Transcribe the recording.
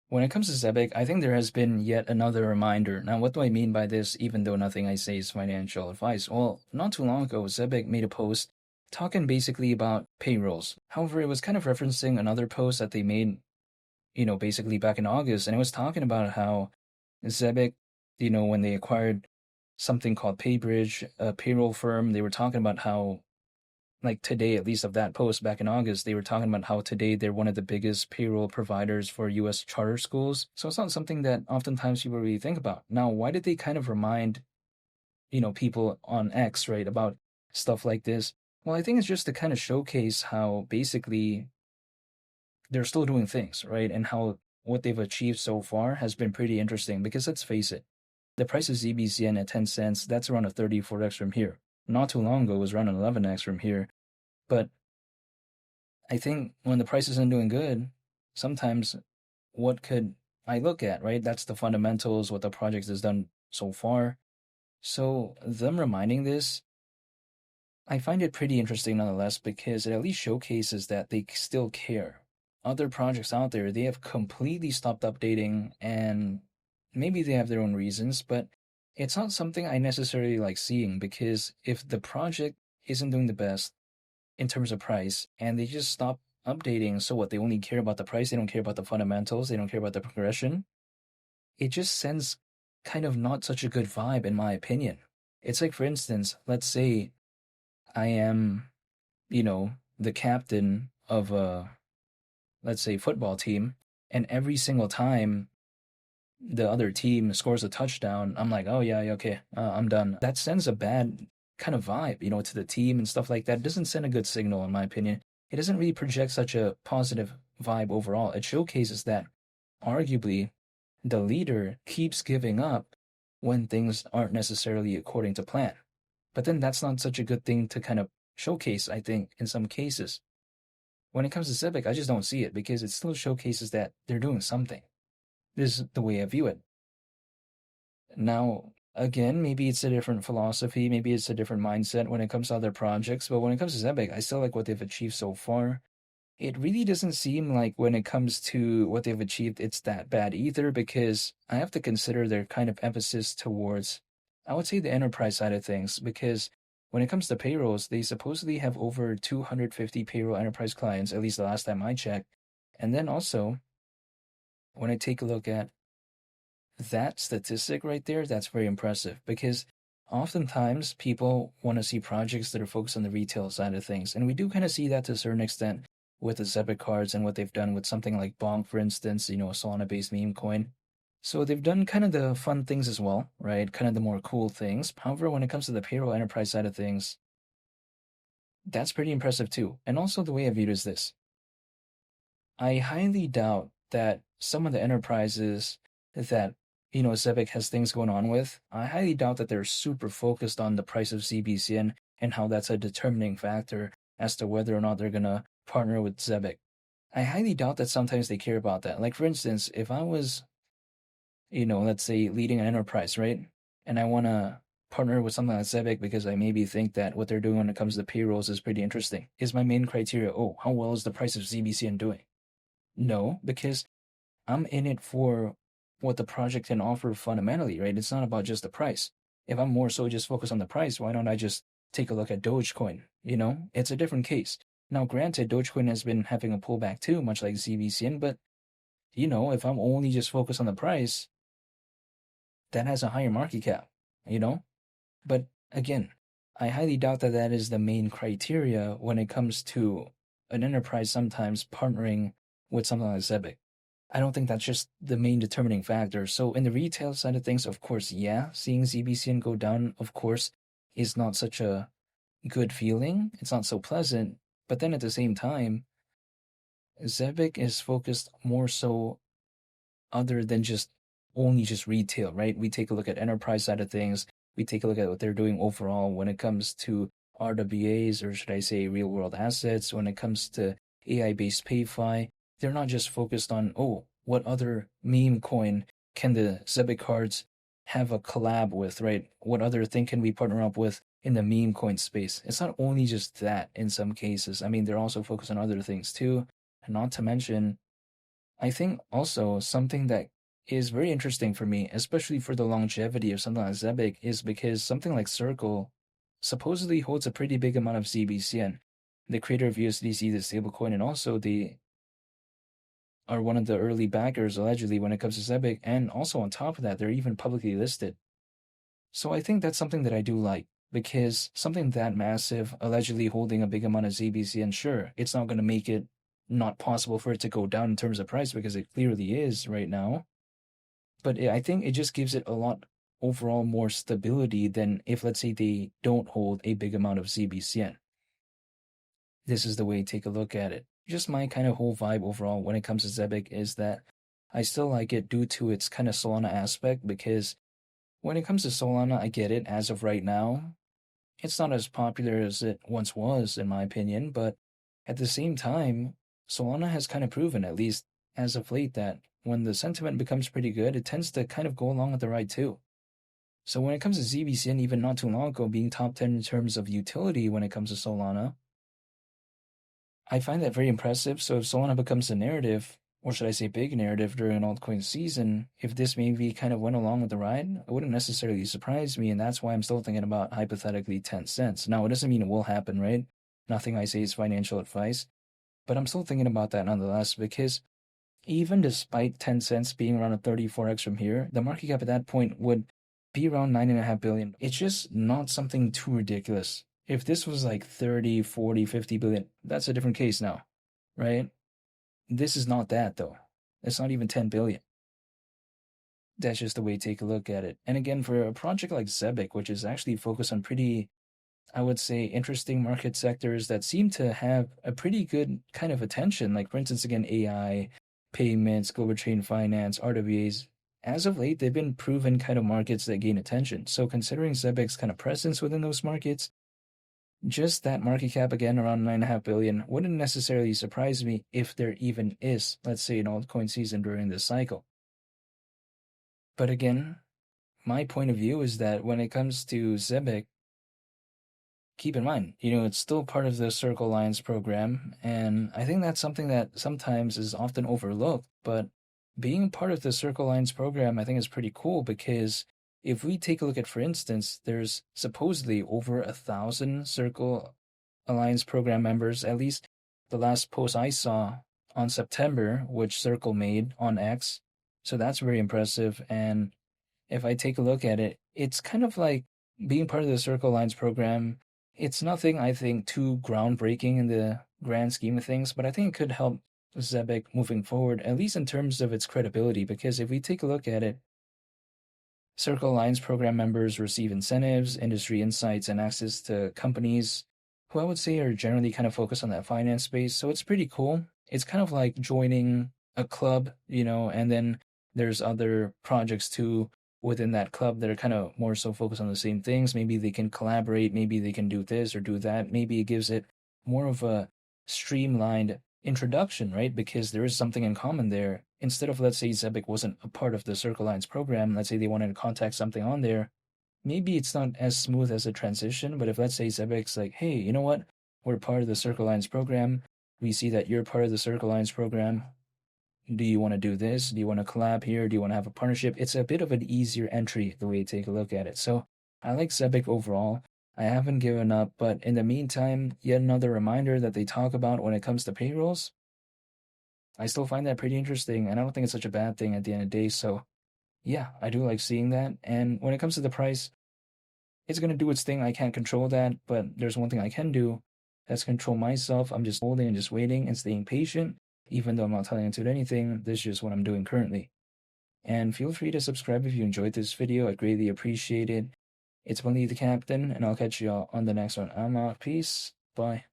When it comes to Zebec, I think there has been yet another reminder. Now, what do I mean by this, even though nothing I say is financial advice? Well, not too long ago, Zebec made a post talking basically about payrolls. However, it was kind of referencing another post that they made, basically back in August, and it was talking about how Zebec, when they acquired something called Paybridge, a payroll firm, they were talking about how, like today, at least of that post back in August, they were talking about how today they're one of the biggest payroll providers for US charter schools. So it's not something that oftentimes people really think about. Now, why did they kind of remind, people on X, right, about stuff like this? Well, I think it's just to kind of showcase how basically they're still doing things, right? And how what they've achieved so far has been pretty interesting because let's face it, the price of ZBCN at 10 cents, that's around a 34x from here. Not too long ago, it was around an 11x from here. But I think when the price isn't doing good, sometimes what could I look at, right? That's the fundamentals, what the project has done so far. So them reminding this, I find it pretty interesting nonetheless because it at least showcases that they still care. Other projects out there, they have completely stopped updating and maybe they have their own reasons, but it's not something I necessarily like seeing because if the project isn't doing the best in terms of price and they just stop updating, so what? They only care about the price, they don't care about the fundamentals, they don't care about the progression. It just sends kind of not such a good vibe, in my opinion. It's like, for instance, let's say I am, the captain of a, let's say, football team, and every single time the other team scores a touchdown, I'm like, oh yeah, okay, I'm done. That sends a bad kind of vibe, to the team and stuff like that. It doesn't send a good signal, in my opinion. It doesn't really project such a positive vibe overall. It showcases that arguably the leader keeps giving up when things aren't necessarily according to plan. But then that's not such a good thing to kind of showcase, I think, in some cases. When it comes to Civic, I just don't see it because it still showcases that they're doing something. This is the way I view it. Now, again, maybe it's a different philosophy, maybe it's a different mindset when it comes to other projects, but when it comes to Zebec, I still like what they've achieved so far. It really doesn't seem like when it comes to what they've achieved, it's that bad either, because I have to consider their kind of emphasis towards, I would say, the enterprise side of things, because when it comes to payrolls, they supposedly have over 250 payroll enterprise clients, at least the last time I checked. And then also, when I take a look at that statistic right there, that's very impressive because oftentimes people want to see projects that are focused on the retail side of things. And we do kind of see that to a certain extent with the Zebec cards and what they've done with something like Bonk, for instance, a Solana based meme coin. So they've done kind of the fun things as well, right? Kind of the more cool things. However, when it comes to the payroll enterprise side of things, that's pretty impressive too. And also the way I view it is this. I highly doubt that some of the enterprises that Zebec has things going on with, I highly doubt that they're super focused on the price of ZBCN and how that's a determining factor as to whether or not they're gonna partner with Zebec. I highly doubt that sometimes they care about that. Like for instance, if I was, let's say leading an enterprise, right? And I wanna partner with something like Zebec because I maybe think that what they're doing when it comes to payrolls is pretty interesting. Is my main criteria, oh, how well is the price of ZBCN doing? No, because I'm in it for what the project can offer fundamentally, right? It's not about just the price. If I'm more so just focused on the price, why don't I just take a look at Dogecoin? It's a different case. Now, granted, Dogecoin has been having a pullback too, much like ZBCN, but if I'm only just focused on the price, that has a higher market cap, you know? But again, I highly doubt that that is the main criteria when it comes to an enterprise sometimes partnering with something like Zebec. I don't think that's just the main determining factor. So in the retail side of things, of course, yeah, seeing ZBCN go down, of course, is not such a good feeling. It's not so pleasant. But then at the same time, Zebec is focused more so other than just only just retail, right? We take a look at enterprise side of things. We take a look at what they're doing overall when it comes to RWAs, or should I say real world assets, when it comes to AI-based PayFi. They're not just focused on, oh, what other meme coin can the Zebec cards have a collab with, right? What other thing can we partner up with in the meme coin space? It's not only just that in some cases. I mean, they're also focused on other things too. And not to mention, I think also something that is very interesting for me, especially for the longevity of something like Zebec, is because something like Circle supposedly holds a pretty big amount of ZBCN, the creator of USDC, the stablecoin, and also they are one of the early backers allegedly when it comes to Zebec, and also on top of that, they're even publicly listed. So I think that's something that I do like because something that massive, allegedly holding a big amount of ZBCN, sure, it's not going to make it not possible for it to go down in terms of price because it clearly is right now. But I think it just gives it a lot overall more stability than if, let's say, they don't hold a big amount of ZBCN. This is the way to take a look at it. Just my kind of whole vibe overall when it comes to Zebec is that I still like it due to its kind of Solana aspect because when it comes to Solana, I get it as of right now. It's not as popular as it once was, in my opinion, but at the same time, Solana has kind of proven, at least as of late, that when the sentiment becomes pretty good, it tends to kind of go along with the ride too. So when it comes to ZBCN, even not too long ago, being top 10 in terms of utility when it comes to Solana, I find that very impressive. So if Solana becomes a narrative, or should I say big narrative during an altcoin season, if this maybe kind of went along with the ride, it wouldn't necessarily surprise me. And that's why I'm still thinking about hypothetically 10 cents. Now, it doesn't mean it will happen, right? Nothing I say is financial advice. But I'm still thinking about that nonetheless because even despite 10 cents being around a 34x from here, the market cap at that point would be around 9.5 billion. It's just not something too ridiculous. If this was like 30, 40, 50 billion, that's a different case now, right? This is not that though. It's not even 10 billion. That's just the way to take a look at it. And again, for a project like Zebec, which is actually focused on pretty, I would say, interesting market sectors that seem to have a pretty good kind of attention, like for instance, again, AI, payments, global trade finance, RWAs. As of late, they've been proven kind of markets that gain attention. So considering Zebec's kind of presence within those markets, just that market cap again around 9.5 billion wouldn't necessarily surprise me if there even is, let's say, an altcoin season during this cycle. But again, my point of view is that when it comes to Zebec, keep in mind, it's still part of the Circle Alliance program, and I think that's something that sometimes is often overlooked. But being part of the Circle Alliance program, I think is pretty cool because if we take a look at, for instance, there's supposedly over 1,000 Circle Alliance program members, at least the last post I saw on September, which Circle made on X. So that's very impressive. And if I take a look at it, it's kind of like being part of the Circle Alliance program. It's nothing, I think, too groundbreaking in the grand scheme of things, but I think it could help Zebec moving forward, at least in terms of its credibility, because if we take a look at it, Circle Alliance program members receive incentives, industry insights, and access to companies who I would say are generally kind of focused on that finance space. So it's pretty cool. It's kind of like joining a club, and then there's other projects too within that club that are kind of more so focused on the same things. Maybe they can collaborate, maybe they can do this or do that. Maybe it gives it more of a streamlined introduction, right? Because there is something in common there. Instead of, let's say, Zebec wasn't a part of the Circle Lines program, let's say they wanted to contact something on there, maybe it's not as smooth as a transition, but if, let's say, Zebec's like, hey, you know what? We're part of the Circle Lines program. We see that you're part of the Circle Lines program. Do you want to do this? Do you want to collab here? Do you want to have a partnership? It's a bit of an easier entry, the way you take a look at it. So I like Zebec overall. I haven't given up, but in the meantime, yet another reminder that they talk about when it comes to payrolls. I still find that pretty interesting, and I don't think it's such a bad thing at the end of the day. So, yeah, I do like seeing that. And when it comes to the price, it's going to do its thing. I can't control that, but there's one thing I can do. That's control myself. I'm just holding and just waiting and staying patient, even though I'm not telling you to do anything. This is just what I'm doing currently. And feel free to subscribe if you enjoyed this video. I'd greatly appreciate it. It's Bunny the Captain, and I'll catch you all on the next one. I'm out. Peace. Bye.